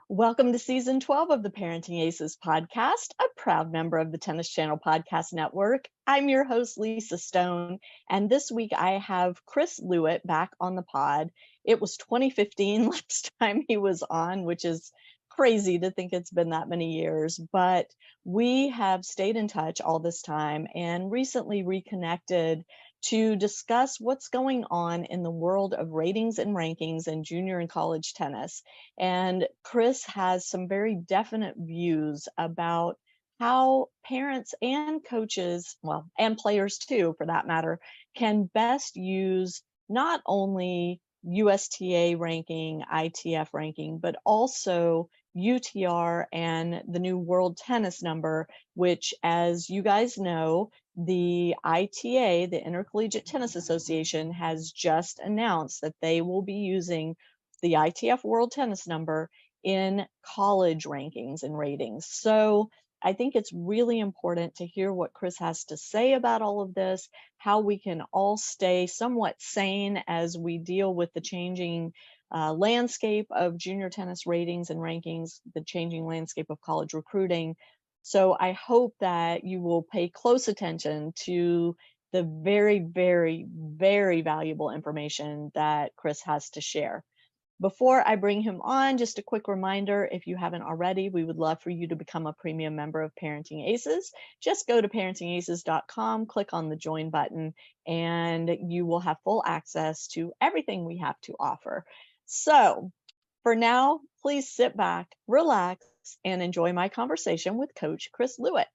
Welcome to season 12 of the Parenting Aces podcast, a proud member of the Tennis Channel Podcast Network. I'm your host, Lisa Stone, and this week I have Chris Lewit back on the pod. It was 2015 last time he was on, which is crazy to think it's been that many years, but we have stayed in touch all this time and recently reconnected to discuss what's going on in the world of ratings and rankings in junior and college tennis. And Chris has some very definite views about how parents and coaches, well, and players too, for that matter, can best use not only USTA ranking, ITF ranking, but also UTR and the new world tennis number, which, as you guys know, the ITA, the Intercollegiate Tennis Association, has just announced that they will be using the ITF World Tennis number in college rankings and ratings. So I think it's really important to hear what Chris has to say about all of this, how we can all stay somewhat sane as we deal with the changing landscape of junior tennis ratings and rankings, the changing landscape of college recruiting. So I hope that you will pay close attention to the very, very, very valuable information that Chris has to share. Before I bring him on, just a quick reminder, if you haven't already, we would love for you to become a premium member of Parenting Aces. Just go to parentingaces.com, click on the join button, and you will have full access to everything we have to offer. So for now, please sit back, relax, and enjoy my conversation with Coach Chris Lewit.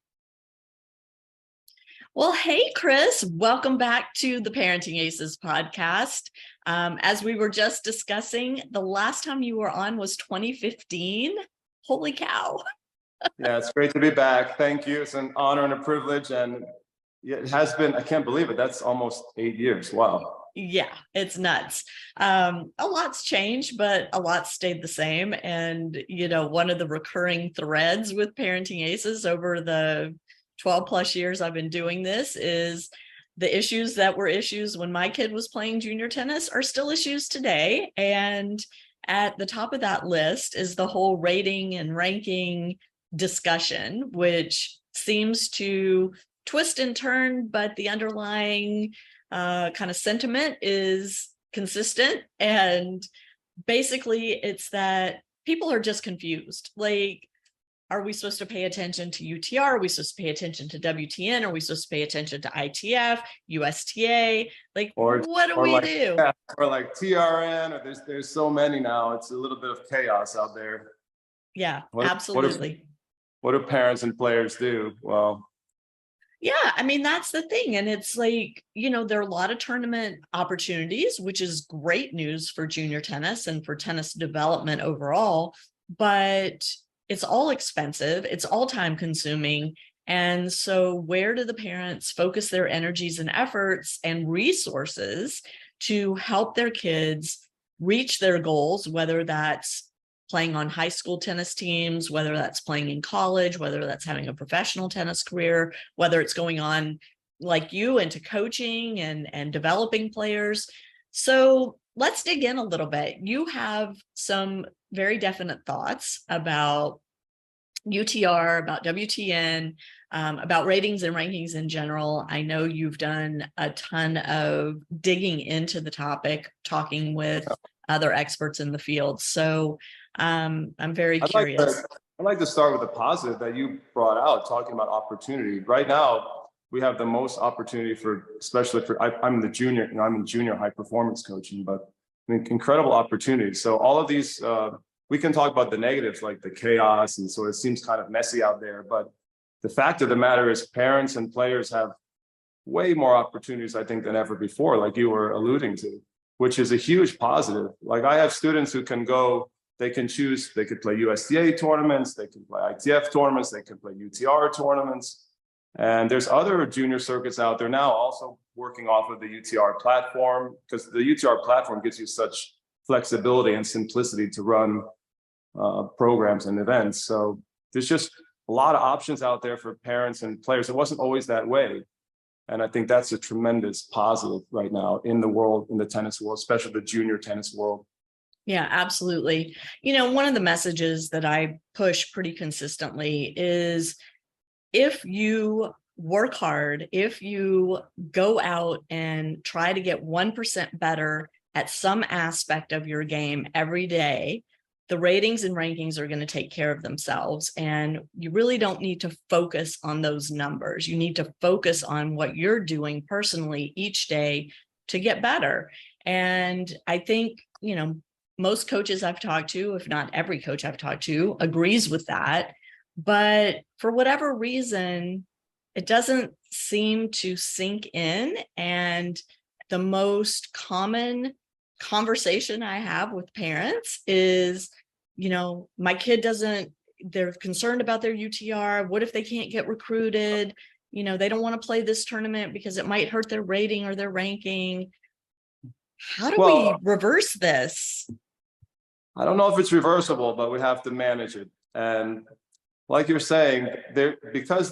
Well, hey, Chris, welcome back to the Parenting Aces podcast. As we were just discussing, the last time you were on was 2015. Holy cow. Yeah, it's great to be back. Thank you. It's an honor and a privilege. And it has been, I can't believe it. That's almost 8 years. Wow. Yeah, it's nuts. A lot's changed, but a lot stayed the same. And, you know, one of the recurring threads with Parenting Aces over the 12 plus years I've been doing this is the issues that were issues when my kid was playing junior tennis are still issues today. And at the top of that list is the whole rating and ranking discussion, which seems to twist and turn, but the underlying kind of sentiment is consistent. And basically it's that people are just confused. Like, are we supposed to pay attention to UTR? Are we supposed to pay attention to WTN? Are we supposed to pay attention to ITF, USTA? Like, what do we do? Yeah, or like TRN, or there's so many now. It's a little bit of chaos out there. Yeah, absolutely. What do parents and players do? Well, yeah, I mean, that's the thing. And it's like, you know, there are a lot of tournament opportunities, which is great news for junior tennis and for tennis development overall. But it's all expensive. It's all time consuming. And so where do the parents focus their energies and efforts and resources to help their kids reach their goals, whether that's playing on high school tennis teams, whether that's playing in college, whether that's having a professional tennis career, whether it's going on like you into coaching and developing players. So let's dig in a little bit. You have some very definite thoughts about UTR, about WTN, about ratings and rankings in general. I know you've done a ton of digging into the topic, talking with other experts in the field. So I'm very curious. I'd like to start with the positive that you brought out, talking about opportunity. Right now, we have the most opportunity especially for, I'm in junior high performance coaching, but I mean, incredible opportunities. So all of these, we can talk about the negatives like the chaos, and so it seems kind of messy out there. But the fact of the matter is parents and players have way more opportunities, I think, than ever before, like you were alluding to, which is a huge positive. Like I have students who can go, they can choose, they could play USTA tournaments, they can play ITF tournaments, they can play UTR tournaments. And there's other junior circuits out there now also working off of the UTR platform, because the UTR platform gives you such flexibility and simplicity to run programs and events. So there's just a lot of options out there for parents and players. It wasn't always that way. And I think that's a tremendous positive right now in the world, in the tennis world, especially the junior tennis world. Yeah, absolutely. One of the messages that I push pretty consistently is if you work hard, if you go out and try to get 1% better at some aspect of your game every day, the ratings and rankings are going to take care of themselves. And you really don't need to focus on those numbers. You need to focus on what you're doing personally each day to get better. And I think, most coaches I've talked to, if not every coach I've talked to, agrees with that. But for whatever reason, it doesn't seem to sink in. And the most common conversation I have with parents is, my kid they're concerned about their UTR. What if they can't get recruited? They don't want to play this tournament because it might hurt their rating or their ranking. How do we reverse this? I don't know if it's reversible, but we have to manage it. And like you're saying, because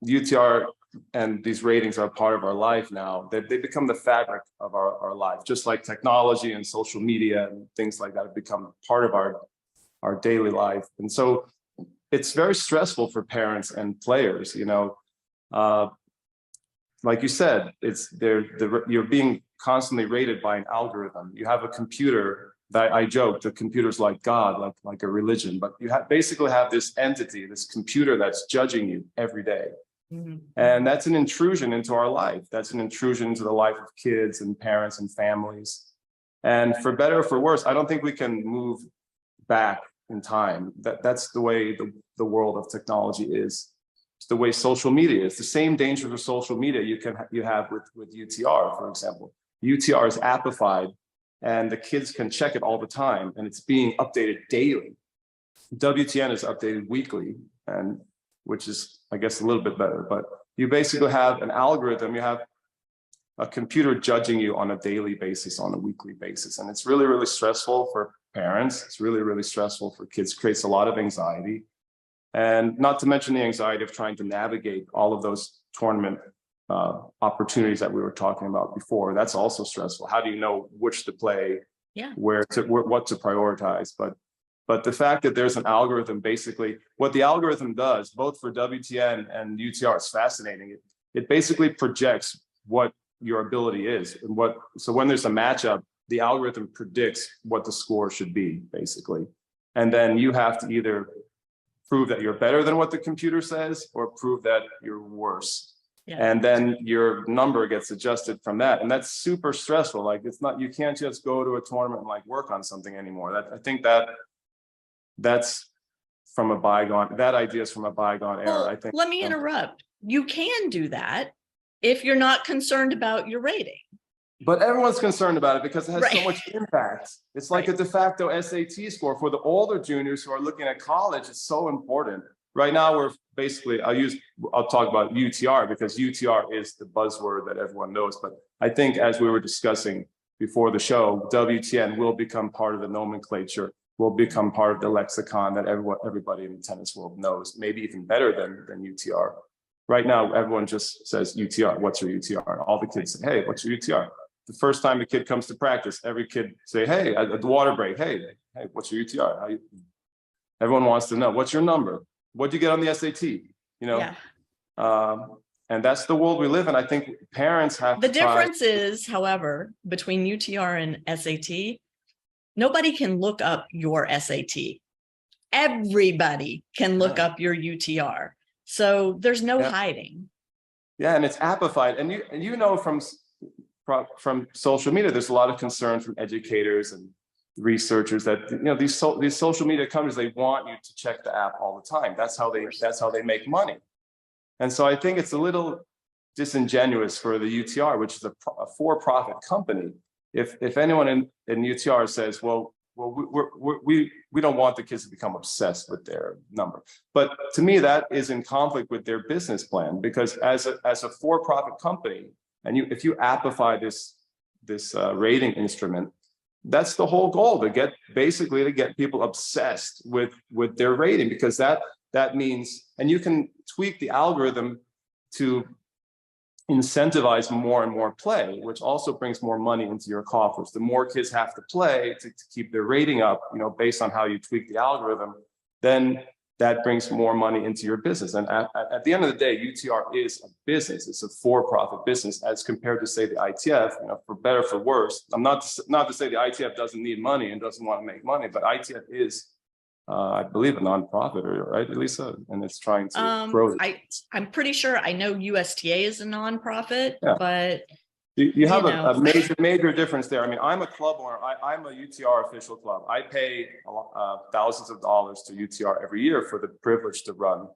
UTR and these ratings are part of our life now, they become the fabric of our life, just like technology and social media and things like that have become part of our daily life. And so it's very stressful for parents and players, like you said, you're being constantly rated by an algorithm. You have a computer that I joke, the computer's like God, like a religion, but you basically have this entity, this computer that's judging you every day. Mm-hmm. And that's an intrusion into our life. That's an intrusion into the life of kids and parents and families. And for better or for worse, I don't think we can move back in time. That's the way the world of technology is. It's the way social media is. The same dangers of social media you have with UTR, for example. UTR is appified, and the kids can check it all the time, and it's being updated daily. WTN is updated weekly, and which is, I guess, a little bit better. But you basically have an algorithm. You have a computer judging you on a daily basis, on a weekly basis, and it's really, really stressful for parents. It's really, really stressful for kids. Creates a lot of anxiety. And not to mention the anxiety of trying to navigate all of those tournament opportunities that we were talking about before. That's also stressful. How do you know which to play, what to prioritize? But the fact that there's an algorithm, basically, what the algorithm does, both for WTN and UTR, is fascinating. It basically projects what your ability is, and so when there's a matchup, the algorithm predicts what the score should be, basically, and then you have to either prove that you're better than what the computer says, or prove that you're worse. Yeah. And then your number gets adjusted from that. And that's super stressful. Like, you can't just go to a tournament and work on something anymore. I think that's from a bygone, that idea is from a bygone era. I think. Let me interrupt. You can do that if you're not concerned about your rating. But everyone's concerned about it because it has so much impact. It's like a de facto SAT score for the older juniors who are looking at college. It's so important. Right now, we're basically, I'll talk about UTR because UTR is the buzzword that everyone knows. But I think, as we were discussing before the show, WTN will become part of the nomenclature, will become part of the lexicon that everybody in the tennis world knows, maybe even better than UTR. Right now, everyone just says UTR. What's your UTR? And all the kids say, hey, what's your UTR? The first time the kid comes to practice, every kid say, hey, at the water break, hey, what's your UTR? Everyone wants to know, what's your number? What'd you get on the SAT? And that's the world we live in. I think parents have to. The difference is, however, between UTR and SAT, nobody can look up your SAT. Everybody can look up your UTR. So there's no hiding. Yeah, and it's appified. And you know from social media, there's a lot of concern from educators and researchers that these social media companies, they want you to check the app all the time. That's how they make money. And so I think it's a little disingenuous for the UTR, which is a for-profit company. If anyone in UTR says, well, we don't want the kids to become obsessed with their number. But to me, that is in conflict with their business plan, because as a for-profit company, and if you appify this rating instrument, that's the whole goal, to get people obsessed with their rating, because that means, and you can tweak the algorithm to incentivize more and more play, which also brings more money into your coffers. The more kids have to play to keep their rating up, based on how you tweak the algorithm, then that brings more money into your business. And at the end of the day, UTR is a business. It's a for-profit business as compared to, say, the ITF, for better, for worse. I'm not to say the ITF doesn't need money and doesn't want to make money, but ITF is, I believe, a nonprofit, right, Elisa? And it's trying to grow. I'm pretty sure. I know USTA is a nonprofit, Yeah. But you have a major difference there. I mean, I'm a club owner. I'm a UTR official club. I pay thousands of dollars to UTR every year for the privilege to run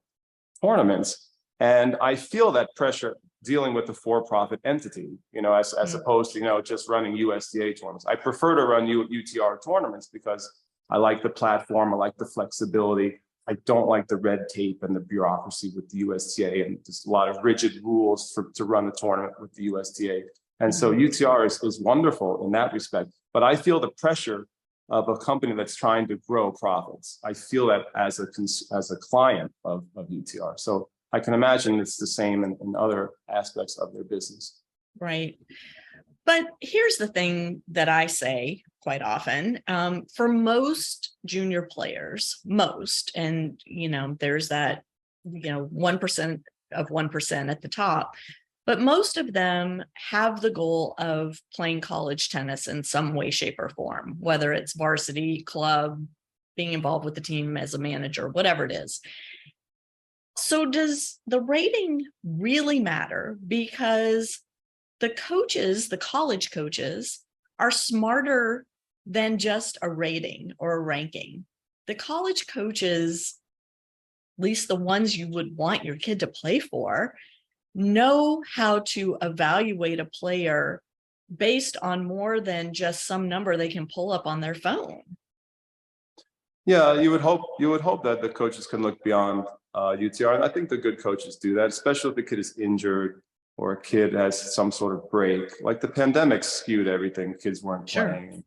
tournaments. And I feel that pressure dealing with the for-profit entity, as opposed to, just running USTA tournaments. I prefer to run UTR tournaments because I like the platform. I like the flexibility. I don't like the red tape and the bureaucracy with the USTA, and there's a lot of rigid rules to run a tournament with the USTA. And so UTR is wonderful in that respect. But I feel the pressure of a company that's trying to grow profits. I feel that as a client of UTR. So I can imagine it's the same in other aspects of their business. Right. But here's the thing that I say quite often, for most junior players, and, there's that, 1% of 1% at the top, but most of them have the goal of playing college tennis in some way, shape, or form, whether it's varsity, club, being involved with the team as a manager, whatever it is. So does the rating really matter? Because the coaches, the college coaches, are smarter than just a rating or a ranking. The college coaches, at least the ones you would want your kid to play for, know how to evaluate a player based on more than just some number they can pull up on their phone. Yeah, you would hope that the coaches can look beyond UTR, and I think the good coaches do that, especially if the kid is injured or a kid has some sort of break. Like the pandemic skewed everything; kids weren't playing,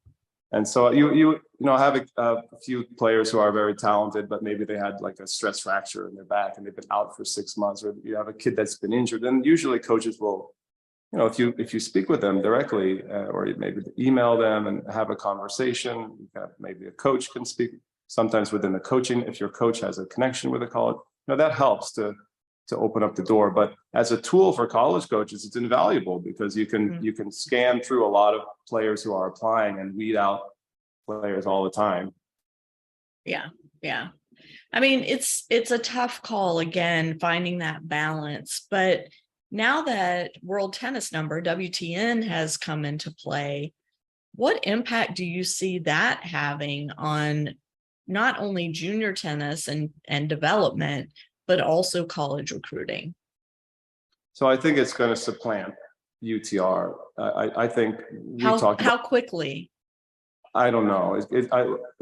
and so you have a few players who are very talented, but maybe they had like a stress fracture in their back and they've been out for 6 months, or you have a kid that's been injured. And usually coaches will, if you speak with them directly, or maybe email them and have a conversation, maybe a coach can speak. Sometimes within the coaching, if your coach has a connection with a college, that helps to open up the door. But as a tool for college coaches, it's invaluable because you can scan through a lot of players who are applying and weed out players all the time. Yeah. I mean, it's a tough call, again, finding that balance. But now that World Tennis Number, WTN, has come into play, what impact do you see that having on not only junior tennis and development, but also college recruiting? So I think it's going to supplant UTR. I think how quickly? I don't know.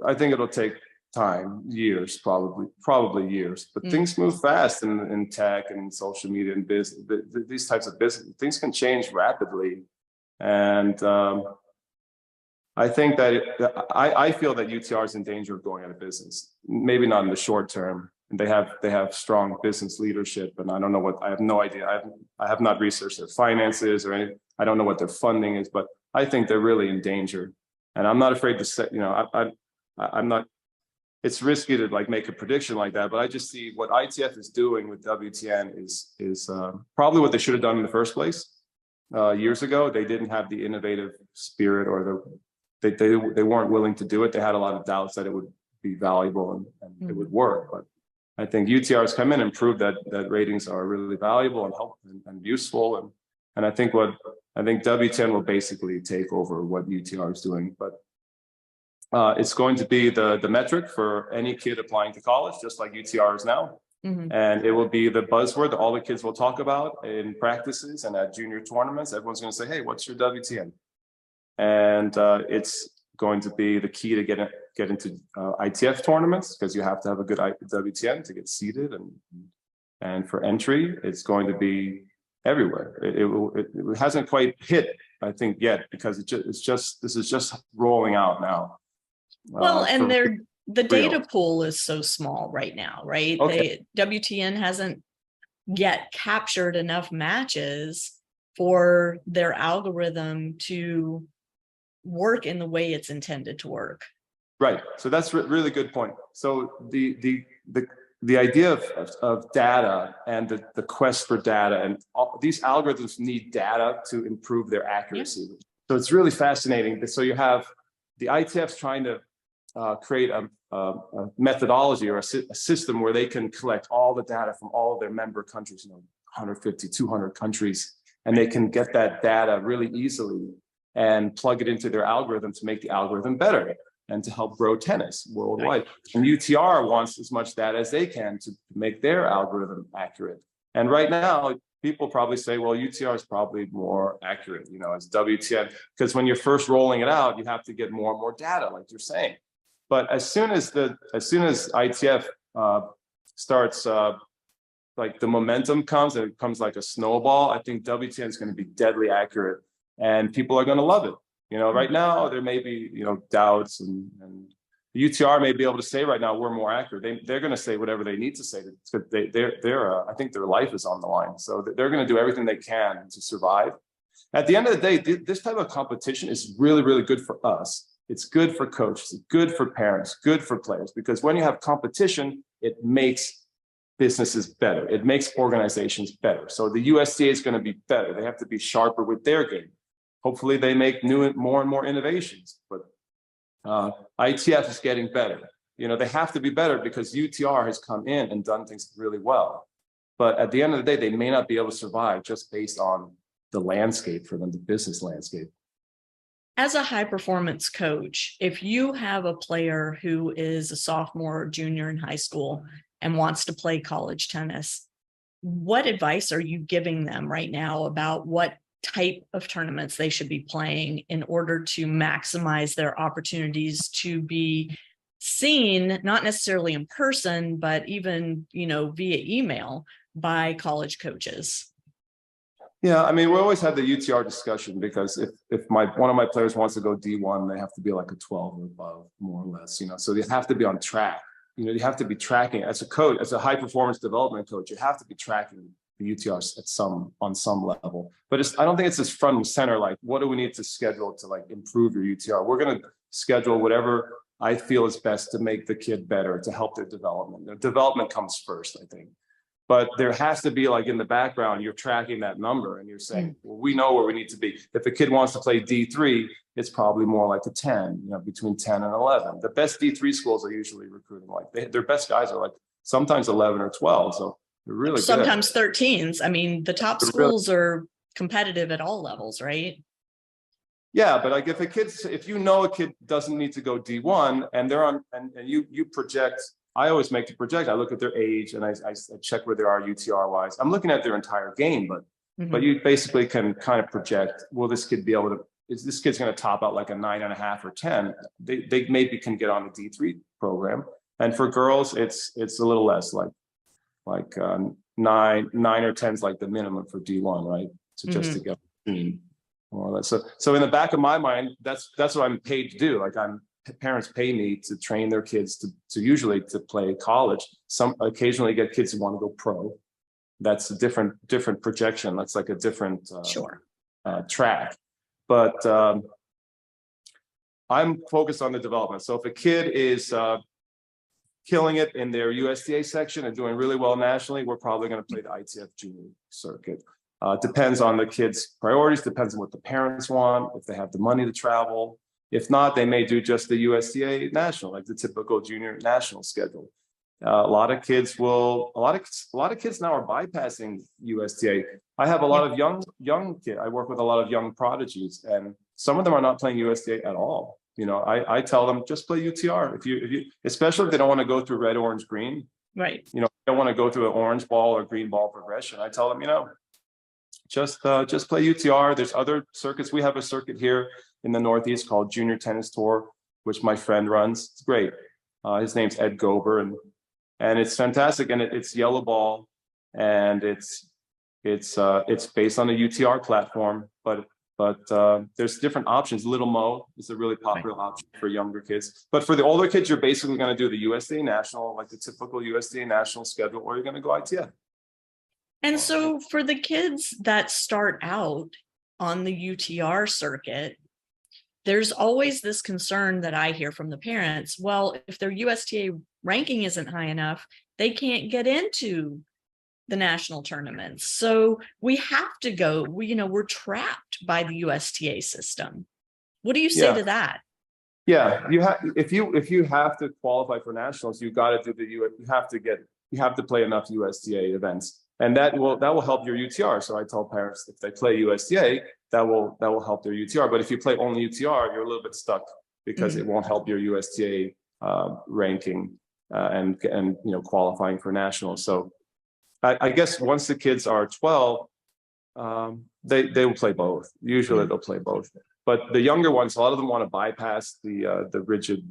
I think it'll take time, years, probably years. But things move fast in tech and social media and business. These types of business things can change rapidly, and I think that I feel that UTR is in danger of going out of business. Maybe not in the short term. They have strong business leadership, and I don't know I have no idea. I have not researched their finances or anything. I don't know what their funding is, but I think they're really in danger. And I'm not afraid to say, I'm not. It's risky to make a prediction like that, but I just see what ITF is doing with WTN is probably what they should have done in the first place years ago. They didn't have the innovative spirit, or they weren't willing to do it. They had a lot of doubts that it would be valuable and it would work. But I think UTR has come in and proved that ratings are really valuable and helpful and useful. And I think WTN will basically take over what UTR is doing. But it's going to be the metric for any kid applying to college, just like UTR is now. And it will be the buzzword that all the kids will talk about in practices and at junior tournaments. Everyone's going to say, "Hey, what's your WTN?" And it's going to be the key to get into ITF tournaments, because you have to have a good WTN to get seeded, and for entry, it's going to be everywhere. It hasn't quite hit, I think, yet, because this is just rolling out now. Well, and the data pool is so small right now, right? Okay. WTN hasn't yet captured enough matches for their algorithm to work in the way it's intended to work. Right. So that's a really good point. So the idea of data and the quest for data, and these algorithms need data to improve their accuracy. Yeah. So it's really fascinating. So you have the ITFs trying to create a methodology or a system where they can collect all the data from all of their member countries, 150, 200 countries, and they can get that data really easily and plug it into their algorithm to make the algorithm better and to help grow tennis worldwide. And UTR wants as much data as they can to make their algorithm accurate. And right now, people probably say, well, UTR is probably more accurate, as WTN, because when you're first rolling it out, you have to get more and more data, like you're saying. But as soon as ITF starts, like the momentum comes and it comes like a snowball, I think WTN is going to be deadly accurate, and people are going to love it. Right now there may be, doubts, and the UTR may be able to say right now we're more accurate. They're going to say whatever they need to say. I think their life is on the line, so they're going to do everything they can to survive. At the end of the day, this type of competition is really, really good for us. It's good for coaches, it's good for parents, good for players, because when you have competition, it makes businesses better. It makes organizations better. So the USDA is going to be better. They have to be sharper with their game. Hopefully they make more and more innovations, but ITF is getting better. They have to be better because UTR has come in and done things really well. But at the end of the day, they may not be able to survive just based on the landscape for them, the business landscape. As a high performance coach, if you have a player who is a sophomore or junior in high school and wants to play college tennis, what advice are you giving them right now about what type of tournaments they should be playing in order to maximize their opportunities to be seen, not necessarily in person, but even, via email by college coaches? Yeah, I mean, we always have the UTR discussion, because if one of my players wants to go D1, they have to be like a 12 or above, more or less, so they have to be on track. You have to be tracking as a coach, as a high performance development coach, you have to be tracking the UTRs on some level. But I don't think it's as front and center, like, what do we need to schedule to like improve your UTR? We're going to schedule whatever I feel is best to make the kid better, to help their development. Their development comes first, I think. But there has to be, like, in the background, you're tracking that number and you're saying, well, we know where we need to be. If a kid wants to play D3, it's probably more like a 10, between 10 and 11. The best D3 schools are usually recruiting, like their best guys are like sometimes 11 or 12. So they're really sometimes good. 13s. I mean, the top schools are competitive at all levels, right? Yeah, but like if a kid doesn't need to go D1 and they're on, and you project. I always make the project. I look at their age and I check where they are UTR wise. I'm looking at their entire game, but you basically can kind of project, will this kid be able to, is this kid's going to top out like a 9.5 or 10? They maybe can get on the D3 program. And for girls, it's a little less, like 9 or 10 is like the minimum for D1, right? So just to get more or less. So in the back of my mind, that's what I'm paid to do. Like parents pay me to train their kids to usually to play college. Some occasionally get kids who want to go pro. That's a different projection. That's like a different track. But I'm focused on the development. So if a kid is killing it in their USDA section and doing really well nationally, we're probably going to play the ITF junior circuit. Depends on the kid's priorities, depends on what the parents want, if they have the money to travel. If not, they may do just the USDA national, like the typical junior national schedule. A lot of kids now are bypassing USDA. I have a lot of young kids. I work with a lot of young prodigies, and some of them are not playing USDA at all. I tell them just play UTR if you especially if they don't want to go through red, orange, green. Right. Don't want to go through an orange ball or green ball progression. I tell them, just play UTR. There's other circuits. We have a circuit here in the Northeast called Junior Tennis Tour, which my friend runs. It's great. His name's Ed Gober, and it's fantastic. And it's yellow ball, and it's based on the UTR platform, but there's different options. Little Mo is a really popular option for younger kids. But for the older kids, you're basically going to do the USDA National, like the typical USDA National schedule, or you're going to go ITF. And so for the kids that start out on the UTR circuit, there's always this concern that I hear from the parents. Well, if their USTA ranking isn't high enough, they can't get into the national tournaments. So we have to go, we're trapped by the USTA system. What do you say to that? Yeah, you have if you have to qualify for nationals, you got to do you have to play enough USTA events, and that will help your UTR. So I tell parents if they play USTA, that will help their UTR. But if you play only UTR, you're a little bit stuck because it won't help your USTA ranking and qualifying for nationals. So I guess once the kids are 12, they will play both. Usually they'll play both. But the younger ones, a lot of them want to bypass the rigid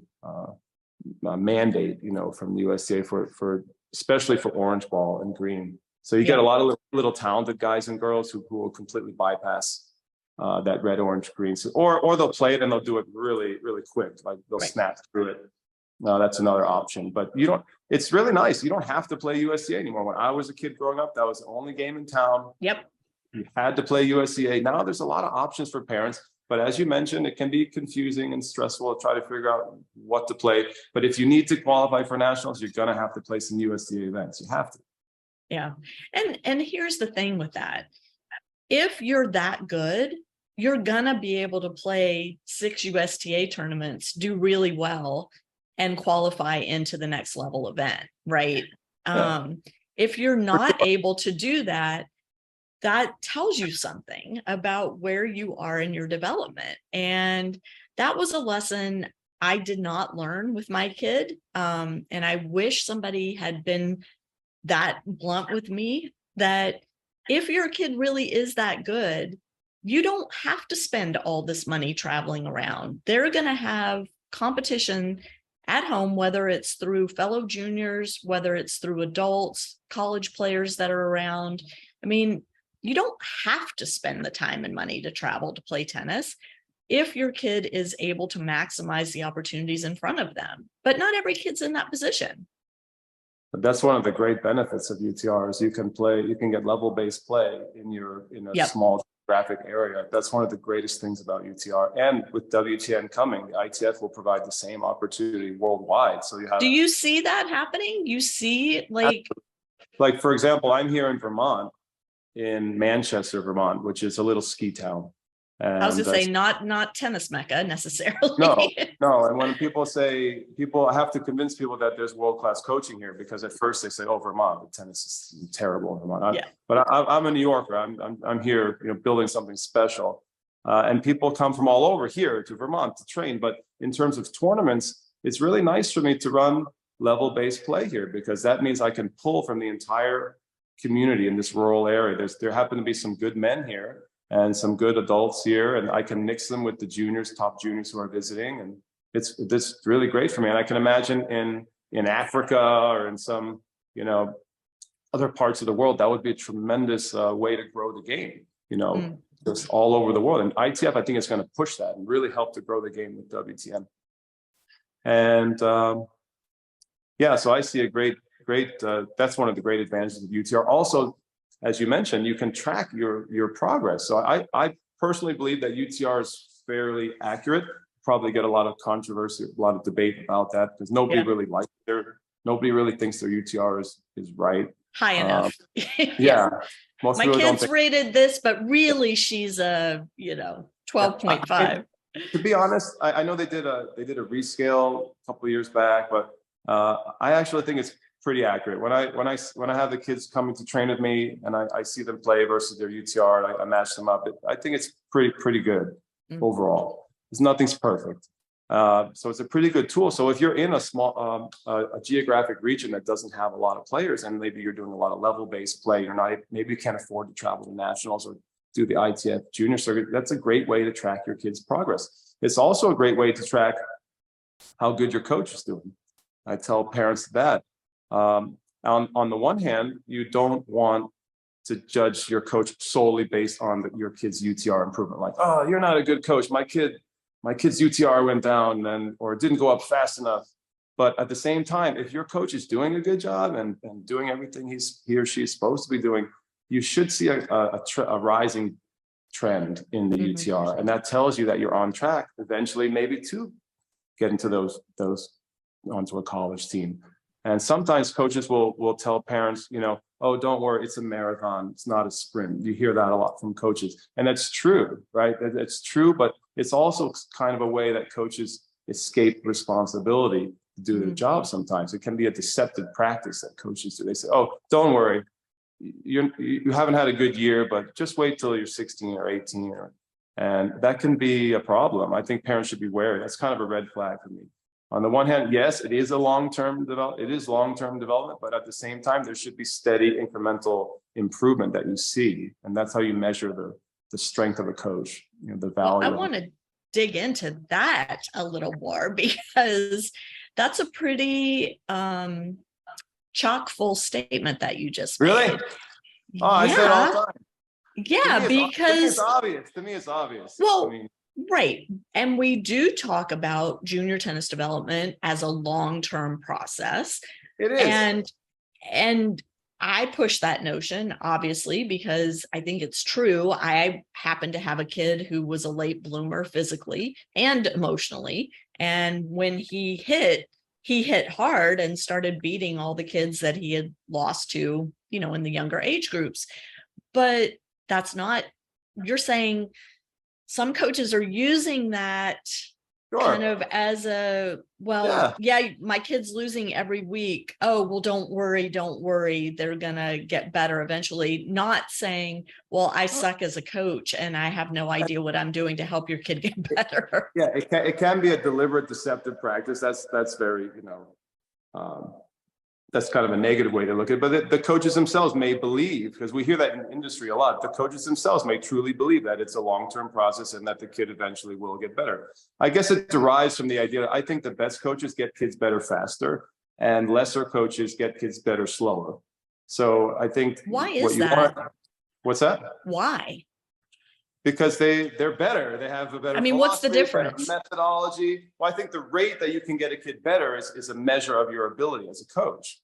mandate, from the USTA for especially for orange ball and green. So you get a lot of little talented guys and girls who will completely bypass that red, orange, green. So, or they'll play it and they'll do it really, really quick. Like they'll snap through it. That's another option. But it's really nice. You don't have to play USTA anymore. When I was a kid growing up, that was the only game in town. Yep. You had to play USTA. Now there's a lot of options for parents. But as you mentioned, it can be confusing and stressful to try to figure out what to play. But if you need to qualify for nationals, you're going to have to play some USTA events. You have to. Yeah. And here's the thing with that. If you're that good, you're going to be able to play 6 USTA tournaments, do really well, and qualify into the next level event, right? Yeah. If you're not able to do that, that tells you something about where you are in your development. And that was a lesson I did not learn with my kid. And I wish somebody had been that blunt with me, that if your kid really is that good, you don't have to spend all this money traveling around. They're going to have competition at home, whether it's through fellow juniors, whether it's through adults, college players that are around. I mean, you don't have to spend the time and money to travel to play tennis if your kid is able to maximize the opportunities in front of them. But not every kid's in that position. But that's one of the great benefits of UTR is you can get level-based play in a small geographic area. That's one of the greatest things about UTR. And with WTN coming, the ITF will provide the same opportunity worldwide. So do you see that happening? You see, like for example, I'm here in Vermont, in Manchester, Vermont, which is a little ski town. And I was going to say not tennis mecca necessarily. No. And when I have to convince people that there's world-class coaching here, because at first they say, "Oh, Vermont, the tennis is terrible in Vermont." But I'm a New Yorker. I'm here, building something special, and people come from all over here to Vermont to train. But in terms of tournaments, it's really nice for me to run level-based play here because that means I can pull from the entire community in this rural area. There happen to be some good men here and some good adults here, and I can mix them with the top juniors who are visiting, and it's really great for me. And I can imagine in Africa or in some other parts of the world, that would be a tremendous way to grow the game. Just all over the world. And ITF, I think, is going to push that and really help to grow the game with WTN. And so I see a great. That's one of the great advantages of UTR. Also, as you mentioned, you can track your progress. So I personally believe that UTR is fairly accurate. Probably get a lot of controversy, a lot of debate about that because nobody really thinks their UTR is right. High enough. Most my kid's rated this, but really she's a 12.5. To be honest, I know they did a rescale a couple of years back, but I actually think it's pretty accurate. When I have the kids coming to train with me and I see them play versus their UTR and I match them up, I think it's pretty good overall. Nothing's perfect. So it's a pretty good tool. So if you're in a small a geographic region that doesn't have a lot of players and maybe you're doing a lot of level-based play, maybe you can't afford to travel to nationals or do the ITF junior circuit, that's a great way to track your kids' progress. It's also a great way to track how good your coach is doing. I tell parents that. On the one hand, you don't want to judge your coach solely based on your kid's UTR improvement. Like, oh, you're not a good coach. My kid's UTR went down or didn't go up fast enough. But at the same time, if your coach is doing a good job and doing everything he or she is supposed to be doing, you should see a rising trend in the UTR, and that tells you that you're on track eventually, maybe to get into those onto a college team. And sometimes coaches will tell parents, oh, don't worry, it's a marathon, it's not a sprint. You hear that a lot from coaches, and that's true, right? It's true, but it's also kind of a way that coaches escape responsibility to do their job. Sometimes it can be a deceptive practice that coaches do. They say, oh, don't worry, you haven't had a good year, but just wait till you're 16 or 18, and that can be a problem. I think parents should be wary. That's kind of a red flag for me. On the one hand, yes, it is long-term development, but at the same time, there should be steady incremental improvement that you see, and that's how you measure the strength of a coach. The value. Well, I want to dig into that a little more, because that's a pretty chock full statement that you just made. Really? Oh, I say it all the time. Yeah, because to me it's obvious. Well, right. And we do talk about junior tennis development as a long-term process. It is. And I push that notion, obviously, because I think it's true. I happen to have a kid who was a late bloomer physically and emotionally. And when he hit hard and started beating all the kids that he had lost to, in the younger age groups. But that's not, you're saying some coaches are using that kind of as my kid's losing every week. Oh, well, don't worry. They're going to get better eventually. Not saying, well, I suck as a coach and I have no idea what I'm doing to help your kid get better. Yeah, it can be a deliberate deceptive practice. That's very, that's kind of a negative way to look at it. But the coaches themselves may believe, because we hear that in industry a lot, the coaches themselves may truly believe that it's a long-term process and that the kid eventually will get better. I guess it derives from the idea that I think the best coaches get kids better faster and lesser coaches get kids better slower. So I think why is that? What's that? Why? Because they're better. They have a better. What's the difference? Methodology. Well, I think the rate that you can get a kid better is a measure of your ability as a coach.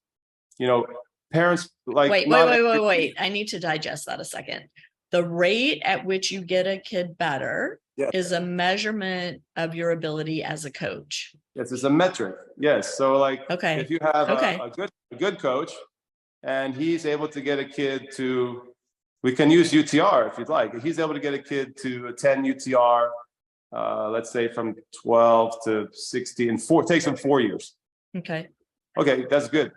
Parents like. Wait. I need to digest that a second. The rate at which you get a kid better is a measurement of your ability as a coach. Yes, it's a metric. Yes. So if you have a good coach and he's able to get a kid to. We can use UTR if you'd like. He's able to get a kid to a 10 UTR, let's say from 12 to 16, it takes him 4 years. Okay, that's good.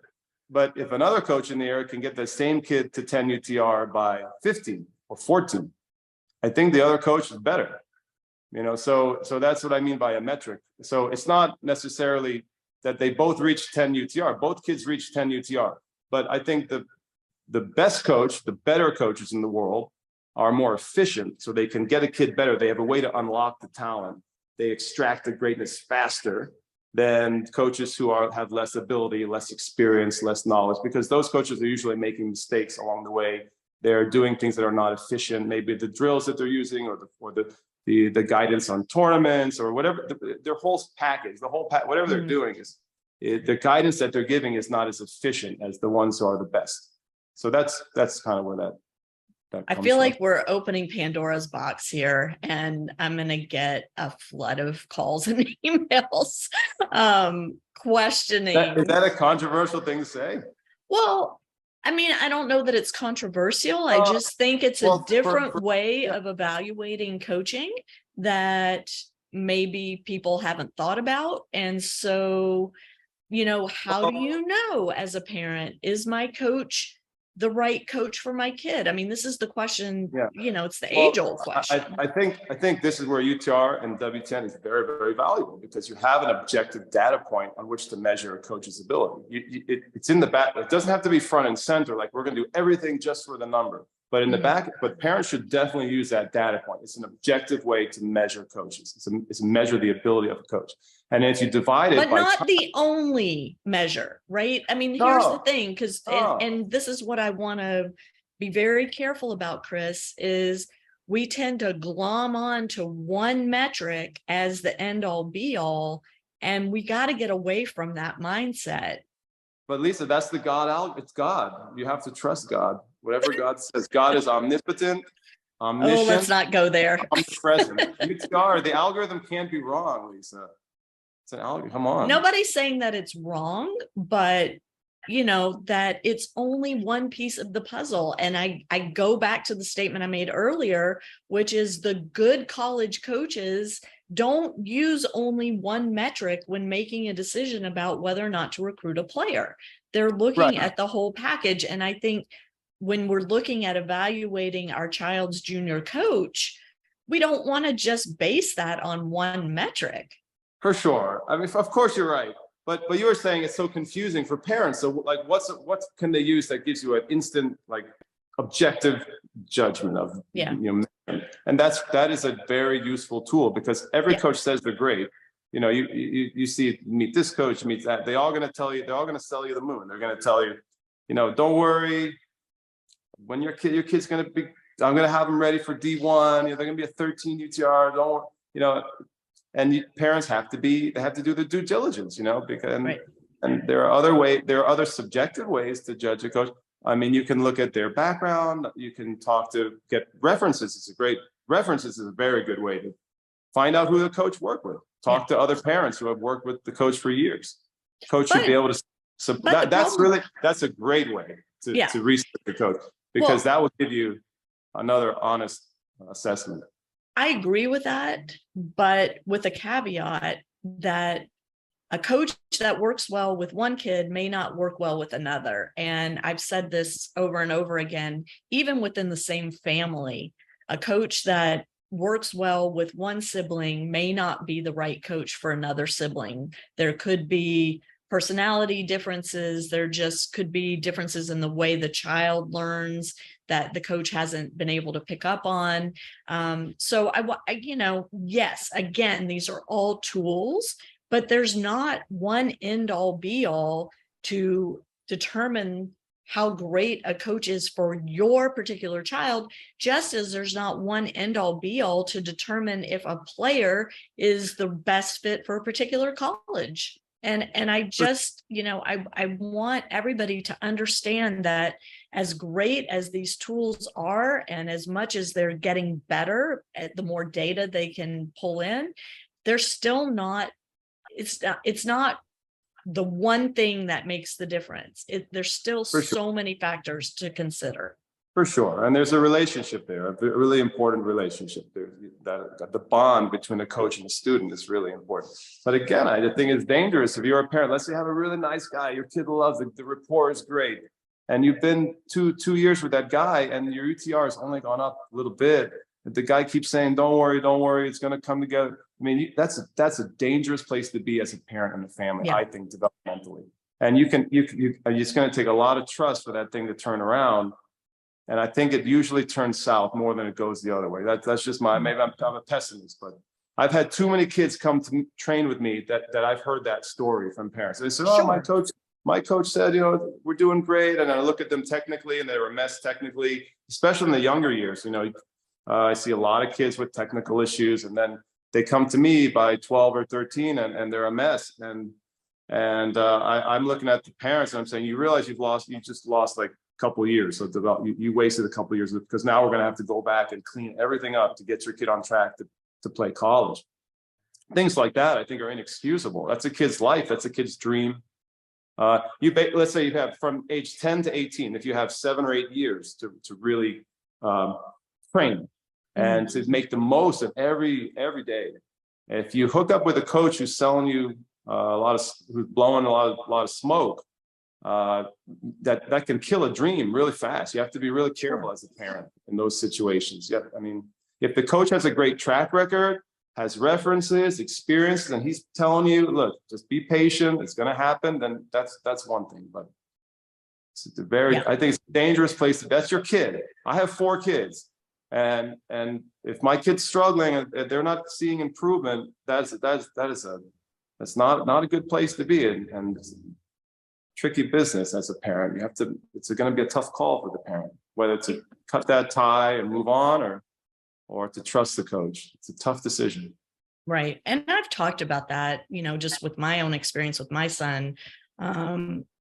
But if another coach in the area can get the same kid to 10 UTR by 15 or 14, I think the other coach is better. So that's what I mean by a metric. So it's not necessarily that they both reach 10 UTR. Both kids reach 10 UTR. But I think the best coach, the better coaches in the world are more efficient, so they can get a kid better. They have a way to unlock the talent. They extract the greatness faster than coaches who have less ability, less experience, less knowledge, because those coaches are usually making mistakes along the way. They're doing things that are not efficient. Maybe the drills that they're using or the guidance on tournaments or whatever, their whole package, whatever they're doing the guidance that they're giving is not as efficient as the ones who are the best. So that's kind of where that I feel like we're opening Pandora's box here, and I'm going to get a flood of calls and emails questioning. Is that a controversial thing to say? Well, I don't know that it's controversial. I just think it's a different way of evaluating coaching that maybe people haven't thought about. And so, how do you know as a parent, is my coach the right coach for my kid? This is the question, it's the age-old question. I think this is where UTR and W10 is very, very valuable, because you have an objective data point on which to measure a coach's ability. It's in the back. It doesn't have to be front and center, like we're going to do everything just for the number. But in the back, but parents should definitely use that data point. It's an objective way to measure coaches. It's measure the ability of a coach. And if you divide it, but not the only measure, right? Here's the thing, because and this is what I want to be very careful about, Chris, is we tend to glom on to one metric as the end all be all, and we got to get away from that mindset. But Lisa, that's the God out. It's God. You have to trust God. Whatever God says. God is omnipotent, Oh, let's omniscient, not go there. omnipresent. The algorithm can't be wrong, Lisa. It's an algorithm. Come on. Nobody's saying that it's wrong, but that it's only one piece of the puzzle. And I go back to the statement I made earlier, which is the good college coaches don't use only one metric when making a decision about whether or not to recruit a player. They're looking at the whole package. And I think when we're looking at evaluating our child's junior coach, we don't want to just base that on one metric. For sure. I mean, of course you're right. But you were saying it's so confusing for parents. So like, what can they use that gives you an instant, like, objective judgment of, and that is a very useful tool, because every coach says they're great. You see, meet this coach, meet that. They're all going to sell you the moon. They're going to tell you, don't worry. When your kid's going to be, I'm going to have them ready for D1. They're going to be a 13 UTR. Don't, and parents have to do the due diligence, because and there are other subjective ways to judge a coach. I mean, you can look at their background. You can get references. References is a very good way to find out who the coach worked with. Talk to other parents who have worked with the coach for years. Coach should be able to. That's a great way to research the coach, because that will give you another honest assessment. I agree with that, but with a caveat that a coach that works well with one kid may not work well with another. And I've said this over and over again, even within the same family, a coach that works well with one sibling may not be the right coach for another sibling. There could be personality differences. There just could be differences in the way the child learns that the coach hasn't been able to pick up on. So yes, again, these are all tools, but there's not one end all be all to determine how great a coach is for your particular child, just as there's not one end all be all to determine if a player is the best fit for a particular college. And I just, I want everybody to understand that as great as these tools are, and as much as they're getting better, the more data they can pull in, they're still not, it's not the one thing that makes the difference. There's still so many factors to consider. For sure. And there's a relationship there, a really important relationship there. That the bond between the coach and the student is really important. But again, I think it's dangerous if you're a parent. Let's say you have a really nice guy, your kid loves it, the rapport is great, and you've been two years with that guy, and your UTR has only gone up a little bit. The guy keeps saying, don't worry, it's going to come together. I mean, that's a dangerous place to be as a parent and a family, I think, developmentally. And it's going to take a lot of trust for that thing to turn around. And I think it usually turns south more than it goes the other way. That's just maybe I'm a pessimist, but I've had too many kids come to train with me that I've heard that story from parents. They said, my coach said, we're doing great. And I look at them technically and they were a mess technically, especially in the younger years. I see a lot of kids with technical issues, and then they come to me by 12 or 13 and they're a mess. And I'm looking at the parents and I'm saying, you realize you just lost like couple of years. So you wasted a couple of years, because now we're going to have to go back and clean everything up to get your kid on track to play college. Things like that, I think, are inexcusable. That's a kid's life. That's a kid's dream. Let's say you have from age 10 to 18, if you have 7 or 8 years to really train and to make the most of every day. If you hook up with a coach who's selling you who's blowing a lot of smoke, that can kill a dream really fast. You have to be really careful as a parent in those situations. I mean, if the coach has a great track record, has references, experiences, and he's telling you, look, just be patient, it's going to happen, then that's one thing. But it's I think it's a dangerous place. That's your kid. I have 4 kids, and if my kid's struggling and they're not seeing improvement, that's not a good place to be in. And tricky business as a parent. It's going to be a tough call for the parent, whether to cut that tie and move on or to trust the coach. It's a tough decision. Right. And I've talked about that, just with my own experience with my son.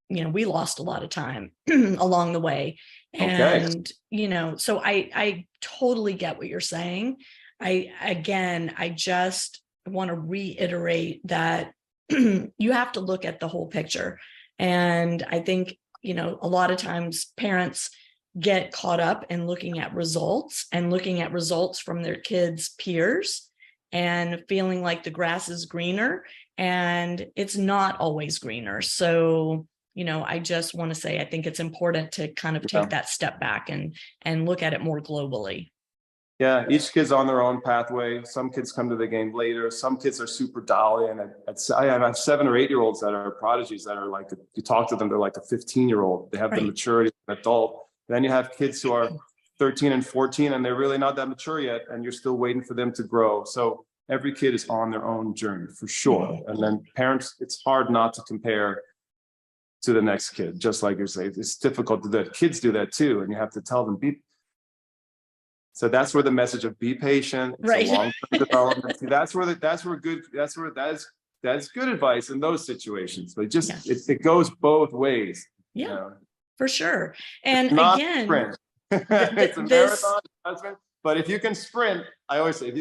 we lost a lot of time along the way. Okay. And, so I totally get what you're saying. I just want to reiterate that you have to look at the whole picture. And I think, a lot of times parents get caught up in looking at results from their kids' peers and feeling like the grass is greener, and it's not always greener. So, I just want to say, I think it's important to kind of take that step back and look at it more globally. Yeah, each kid's on their own pathway. Some kids come to the game later. Some kids are super dolly. And I have 7 or 8-year-olds that are prodigies that are like, you talk to them, they're like a 15-year-old. They have the maturity of an adult. Then you have kids who are 13 and 14, and they're really not that mature yet, and you're still waiting for them to grow. So every kid is on their own journey for sure. And then parents, it's hard not to compare to the next kid, just like you're saying. It's difficult to do that. Kids do that too, and you have to tell them, so that's where the message of be patient, it's a long-term development. See, that's good advice in those situations. But it goes both ways. Yeah, for sure. And again, it's a marathon, but if you can sprint, I always say, if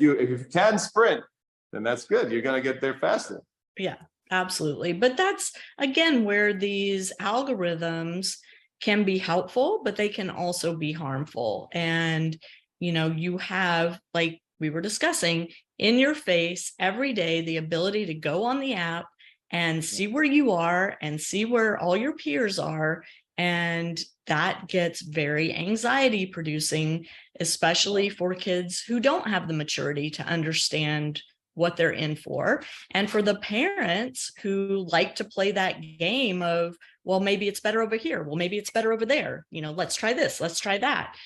you can sprint, then that's good. You're going to get there faster. Yeah, absolutely. But that's again where these algorithms can be helpful, but they can also be harmful. And, you have, like we were discussing, in your face every day, the ability to go on the app and see where you are and see where all your peers are. And that gets very anxiety producing, especially for kids who don't have the maturity to understand what they're in for. And for the parents who like to play that game of, well, maybe it's better over here. Well, maybe it's better over there. Let's try this. Let's try that.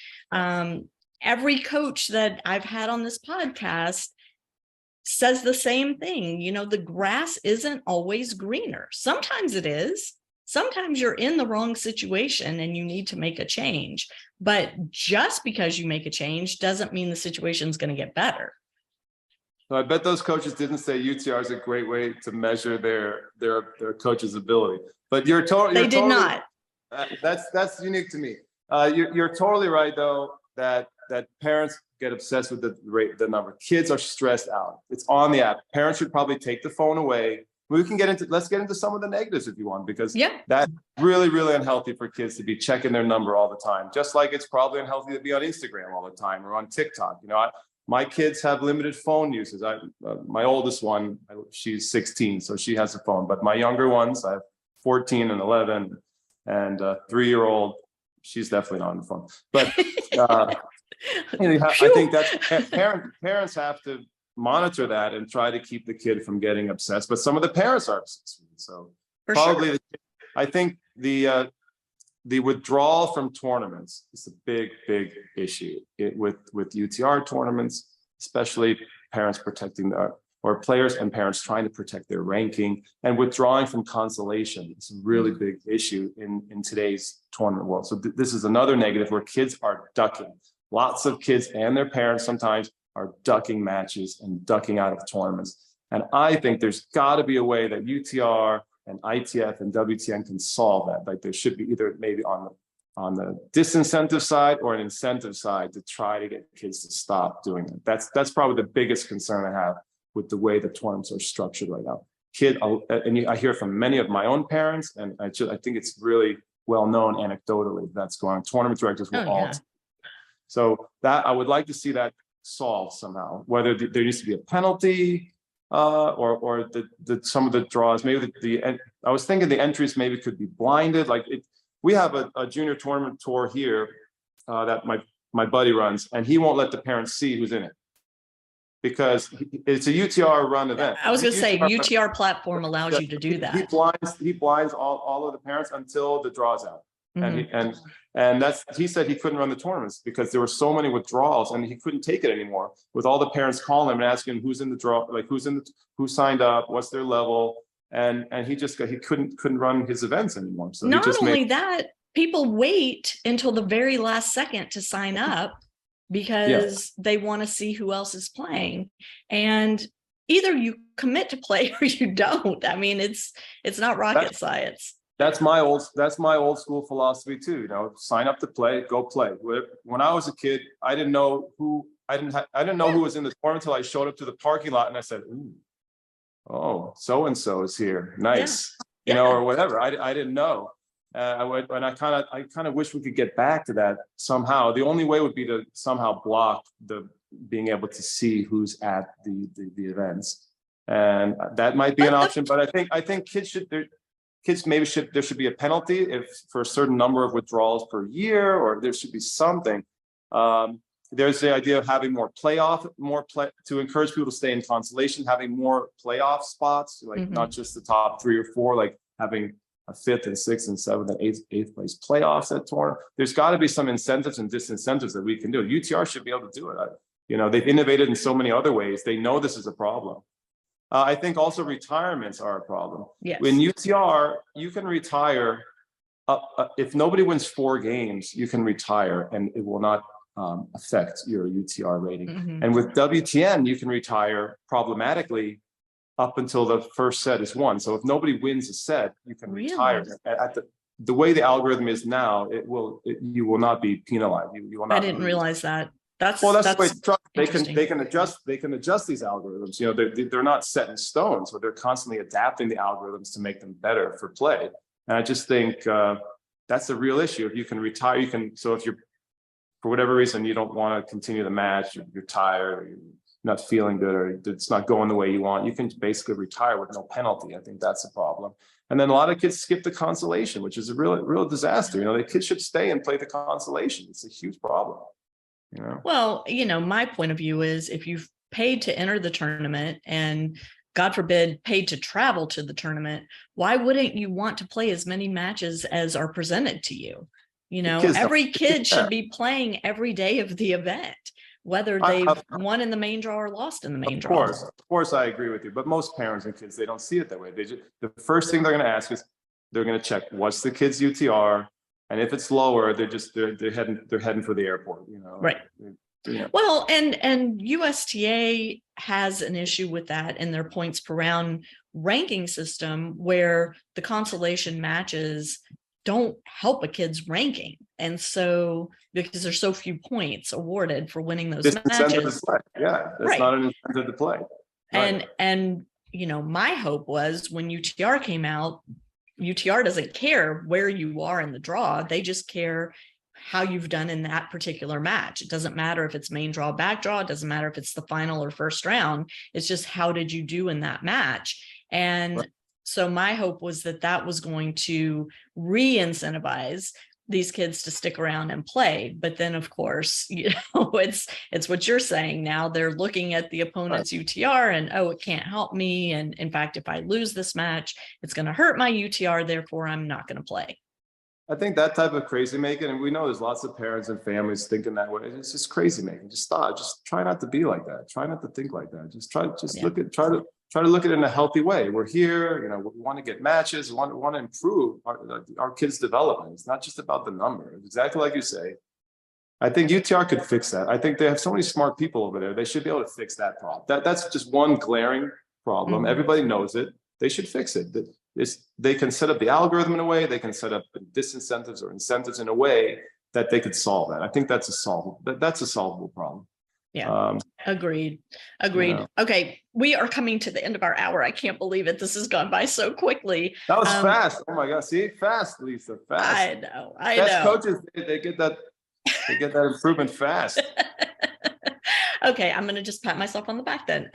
Every coach that I've had on this podcast says the same thing. The grass isn't always greener. Sometimes it is. Sometimes you're in the wrong situation and you need to make a change. But just because you make a change doesn't mean the situation's going to get better. So I bet those coaches didn't say UTR is a great way to measure their coach's ability. But they did not. That's unique to me. You're totally right, though, that parents get obsessed with the number. Kids are stressed out. It's on the app. Parents should probably take the phone away. Let's get into some of the negatives if you want, because that's really, really unhealthy for kids to be checking their number all the time. Just like it's probably unhealthy to be on Instagram all the time or on TikTok. My kids have limited phone uses. My oldest one, she's 16, so she has a phone. But my younger ones, I have 14 and 11, and a 3-year-old. She's definitely not on the phone. But I think that parents have to monitor that and try to keep the kid from getting obsessed. But some of the parents are obsessed. So probably, I think the withdrawal from tournaments is a big issue with UTR tournaments, especially parents protecting or players and parents trying to protect their ranking, and withdrawing from consolation. It's a really big issue in today's tournament world. So this is another negative where kids are ducking. Lots of kids and their parents sometimes are ducking matches and ducking out of tournaments. And I think there's got to be a way that UTR and ITF and WTN can solve that. Like there should be either maybe on the disincentive side or an incentive side to try to get kids to stop doing it. That's probably the biggest concern I have with the way the tournaments are structured right now. I hear from many of my own parents, and I think it's really well known anecdotally that's going on. Tournament directors will all. So that I would like to see that solved somehow. Whether there needs to be a penalty. Or some of the draws, maybe I was thinking the entries maybe could be blinded. We have a junior tournament tour here that my buddy runs, and he won't let the parents see who's in it because it's a UTR run event. I was going to say UTR platform allows you to do that. He blinds all of the parents until the draw's out. Mm-hmm. And he said he couldn't run the tournaments because there were so many withdrawals and he couldn't take it anymore with all the parents calling him and asking who's in the draw, like who signed up, what's their level, and he couldn't run his events anymore. So not only that, people wait until the very last second to sign up because they want to see who else is playing, and either you commit to play or you don't. I mean, it's not rocket science. That's my old school philosophy too. You know, sign up to play, go play. When I was a kid, I didn't know who was in the tournament until I showed up to the parking lot and I said, "Ooh, oh, so and so is here. Nice," Yeah. you know, or whatever. I didn't know. And I kind of wish we could get back to that somehow. The only way would be to somehow block the being able to see who's at the events, and that might be an option. But I think there should be a penalty if for a certain number of withdrawals per year, or there should be something. There's the idea of having to encourage people to stay in consolation, having more playoff spots, like not just the top 3 or 4, like having a 5th and 6th and 7th and 8th place playoffs at tournament. There's got to be some incentives and disincentives that we can do. UTR should be able to do it. You know, they've innovated in so many other ways. They know this is a problem. I think also retirements are a problem. Yes. In UTR, you can retire if nobody wins 4 games, you can retire, and it will not affect your UTR rating. And with WTN, you can retire problematically up until the first set is won. So if nobody wins a set, you can retire. At the way the algorithm is now, you will not be penalized. You will not. I didn't realize that. That's the way they can adjust these algorithms. You know, they're not set in stone, so they're constantly adapting the algorithms to make them better for play. And I just think that's the real issue. If you can retire, so if you're, for whatever reason, you don't want to continue the match, you're tired, or you're not feeling good, or it's not going the way you want, you can basically retire with no penalty. I think that's a problem. And then a lot of kids skip the consolation, which is a real disaster. You know, the kids should stay and play the consolation. It's a huge problem. You know? Well, you know, my point of view is if you've paid to enter the tournament and God forbid, paid to travel to the tournament, why wouldn't you want to play as many matches as are presented to you? You know, every kid should be playing every day of the event, whether they've won in the main draw or lost in the main draw. Of course, I agree with you. But most parents and kids, they don't see it that way. The first thing they're going to ask is, they're going to check what's the kid's UTR, and if it's lower, they're heading for the airport. You know, right? Yeah. Well, and USTA has an issue with that in their points per round ranking system, where the consolation matches don't help a kid's ranking. And so, because there's so few points awarded for winning those matches. Yeah, that's not an incentive to play. Right. And you know, my hope was when UTR came out, UTR doesn't care where you are in the draw. They just care how you've done in that particular match. It doesn't matter if it's main draw, back draw. It doesn't matter if it's the final or first round. It's just, how did you do in that match? And so my hope was that was going to re-incentivize these kids to stick around and play. But then, of course, you know, it's what you're saying now. They're looking at the opponent's UTR and, oh, it can't help me. And in fact, if I lose this match, it's going to hurt my UTR. Therefore, I'm not going to play. I think that type of crazy making, and we know there's lots of parents and families thinking that way. It's just crazy making. Just stop. Just try not to be like that. Try not to think like that. Try to look at it in a healthy way. We're here, you know, we want to get matches, we want to improve our kids' development. It's not just about the number. It's exactly like you say. I think UTR could fix that. I think they have so many smart people over there. They should be able to fix that problem. That's just one glaring problem. Everybody knows it. They should fix it. They can set up the algorithm in a way, they can set up disincentives or incentives in a way that they could solve that. I think that's a solvable problem. Yeah. Agreed. You know. Okay. We are coming to the end of our hour. I can't believe it. This has gone by so quickly. That was fast. Oh my God. See, fast, Lisa, fast. I know. Coaches, they get that improvement fast. Okay. I'm going to just pat myself on the back then.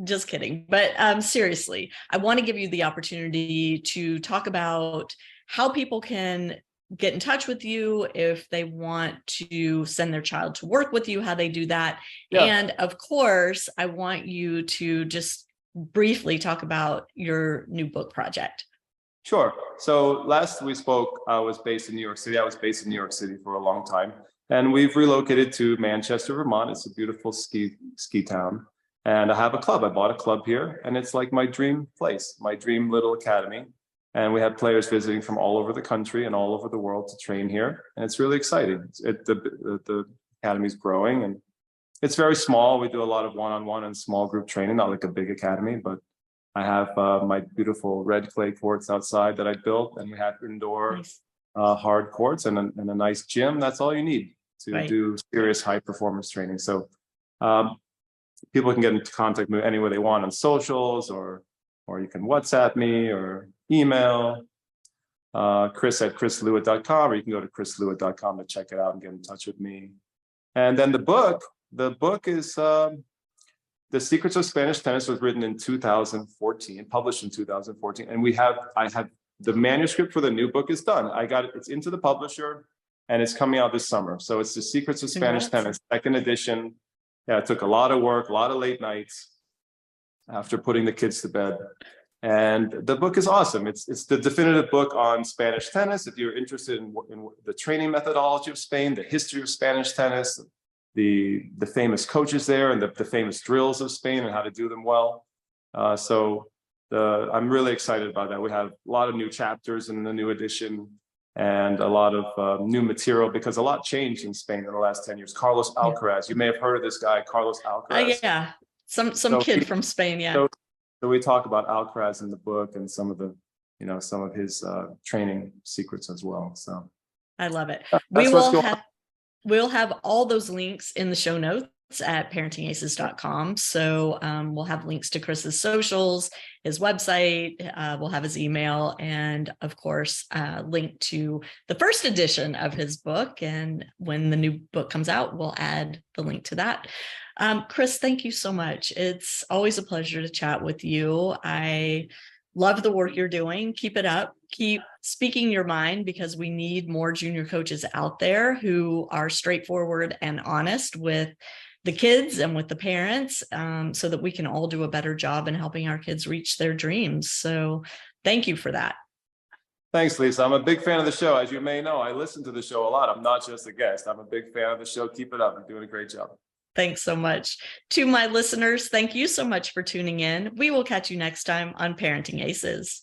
Just kidding. But seriously, I want to give you the opportunity to talk about how people can get in touch with you if they want to send their child to work with you, how they do that. Yeah. And of course, I want you to just briefly talk about your new book project. Sure. So last we spoke, I was based in New York City. I was based in New York City for a long time. And we've relocated to Manchester, Vermont. It's a beautiful ski town. And I have a club. I bought a club here, and it's like my dream place, my dream little academy. And we have players visiting from all over the country and all over the world to train here. And it's really exciting. The academy is growing, and it's very small. We do a lot of one-on-one and small group training, not like a big academy, but I have my beautiful red clay courts outside that I built, and we have indoor Nice. hard courts and a nice gym. That's all you need to Right. do serious high performance training. So people can get into contact with me anywhere they want on socials, or you can WhatsApp me or email Chris@chrislewit.com, or you can go to chrislewit.com to check it out and get in touch with me. And then the book is The Secrets of Spanish Tennis, was written in 2014, published in 2014. And I have the manuscript for the new book is done. It's into the publisher, and it's coming out this summer. So it's The Secrets of Spanish Tennis, second edition. Yeah, it took a lot of work, a lot of late nights after putting the kids to bed. And the book is awesome. It's the definitive book on Spanish tennis. If you're interested in the training methodology of Spain, the history of Spanish tennis, the famous coaches there, and the famous drills of Spain and how to do them well. I'm really excited about that. We have a lot of new chapters in the new edition, and a lot of new material, because a lot changed in Spain in the last 10 years. Carlos Alcaraz, you may have heard of this guy, Carlos Alcaraz. Yeah, some kid from Spain. Yeah. So we talk about Alcaraz in the book, and some of his training secrets as well. So I love it. We'll have all those links in the show notes at parentingaces.com. So we'll have links to Chris's socials, his website, we'll have his email, and of course, link to the first edition of his book. And when the new book comes out, we'll add the link to that. Chris, thank you so much. It's always a pleasure to chat with you. I love the work you're doing. Keep it up. Keep speaking your mind, because we need more junior coaches out there who are straightforward and honest with the kids and with the parents, so that we can all do a better job in helping our kids reach their dreams. So thank you for that. Thanks, Lisa. I'm a big fan of the show. As you may know, I listen to the show a lot. I'm not just a guest. I'm a big fan of the show. Keep it up. You're doing a great job. Thanks so much. To my listeners, thank you so much for tuning in. We will catch you next time on Parenting Aces.